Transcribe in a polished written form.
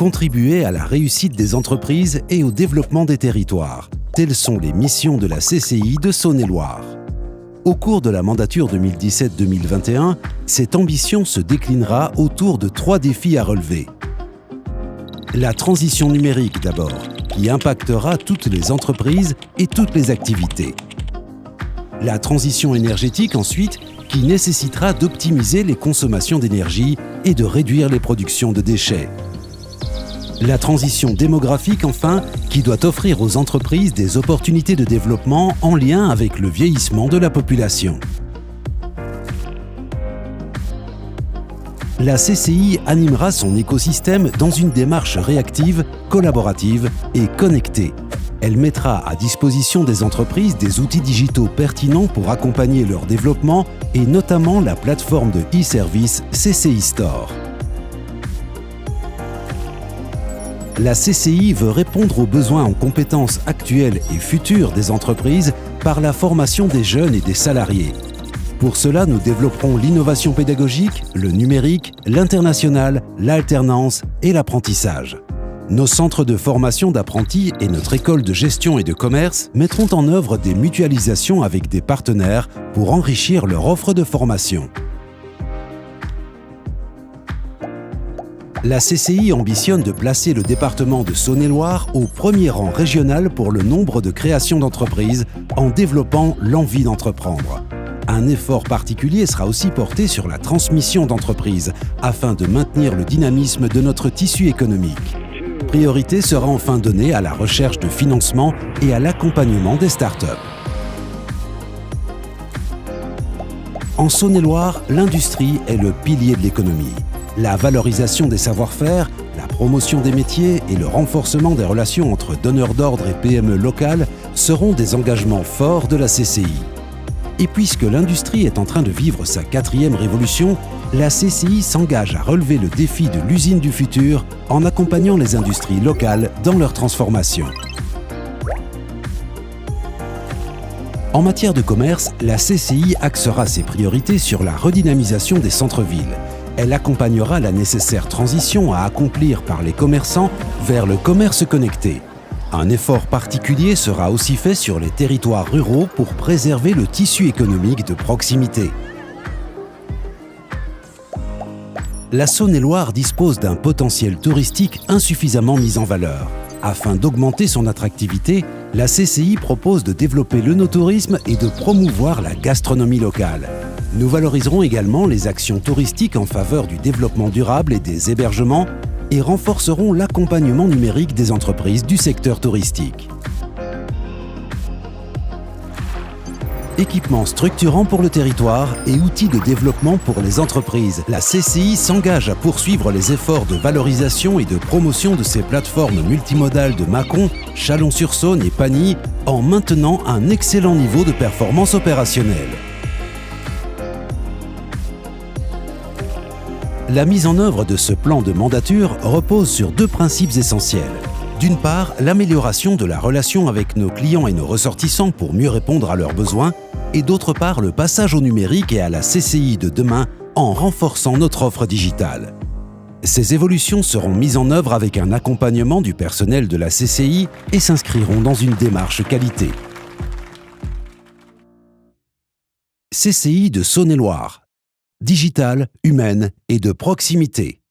contribuer à la réussite des entreprises et au développement des territoires. Telles sont les missions de la CCI de Saône-et-Loire. Au cours de la mandature 2017-2021, cette ambition se déclinera autour de 3 défis à relever. La transition numérique d'abord, qui impactera toutes les entreprises et toutes les activités. La transition énergétique ensuite, qui nécessitera d'optimiser les consommations d'énergie et de réduire les productions de déchets. La transition démographique enfin, qui doit offrir aux entreprises des opportunités de développement en lien avec le vieillissement de la population. La CCI animera son écosystème dans une démarche réactive, collaborative et connectée. Elle mettra à disposition des entreprises des outils digitaux pertinents pour accompagner leur développement et notamment la plateforme de e-service CCI Store. La CCI veut répondre aux besoins en compétences actuelles et futures des entreprises par la formation des jeunes et des salariés. Pour cela, nous développerons l'innovation pédagogique, le numérique, l'international, l'alternance et l'apprentissage. Nos centres de formation d'apprentis et notre école de gestion et de commerce mettront en œuvre des mutualisations avec des partenaires pour enrichir leur offre de formation. La CCI ambitionne de placer le département de Saône-et-Loire au premier rang régional pour le nombre de créations d'entreprises en développant l'envie d'entreprendre. Un effort particulier sera aussi porté sur la transmission d'entreprises afin de maintenir le dynamisme de notre tissu économique. Priorité sera enfin donnée à la recherche de financement et à l'accompagnement des startups. En Saône-et-Loire, l'industrie est le pilier de l'économie. La valorisation des savoir-faire, la promotion des métiers et le renforcement des relations entre donneurs d'ordre et PME locales seront des engagements forts de la CCI. Et puisque l'industrie est en train de vivre sa 4e révolution, la CCI s'engage à relever le défi de l'usine du futur en accompagnant les industries locales dans leur transformation. En matière de commerce, la CCI axera ses priorités sur la redynamisation des centres-villes. Elle accompagnera la nécessaire transition à accomplir par les commerçants vers le commerce connecté. Un effort particulier sera aussi fait sur les territoires ruraux pour préserver le tissu économique de proximité. La Saône-et-Loire dispose d'un potentiel touristique insuffisamment mis en valeur. Afin d'augmenter son attractivité, la CCI propose de développer l'œnotourisme et de promouvoir la gastronomie locale. Nous valoriserons également les actions touristiques en faveur du développement durable et des hébergements et renforcerons l'accompagnement numérique des entreprises du secteur touristique. Équipements structurants pour le territoire et outils de développement pour les entreprises. La CCI s'engage à poursuivre les efforts de valorisation et de promotion de ces plateformes multimodales de Mâcon, Chalon-sur-Saône et Pagny en maintenant un excellent niveau de performance opérationnelle. La mise en œuvre de ce plan de mandature repose sur 2 principes essentiels. D'une part, l'amélioration de la relation avec nos clients et nos ressortissants pour mieux répondre à leurs besoins, et d'autre part, le passage au numérique et à la CCI de demain en renforçant notre offre digitale. Ces évolutions seront mises en œuvre avec un accompagnement du personnel de la CCI et s'inscriront dans une démarche qualité. CCI de Saône-et-Loire. Digitale, humaine et de proximité.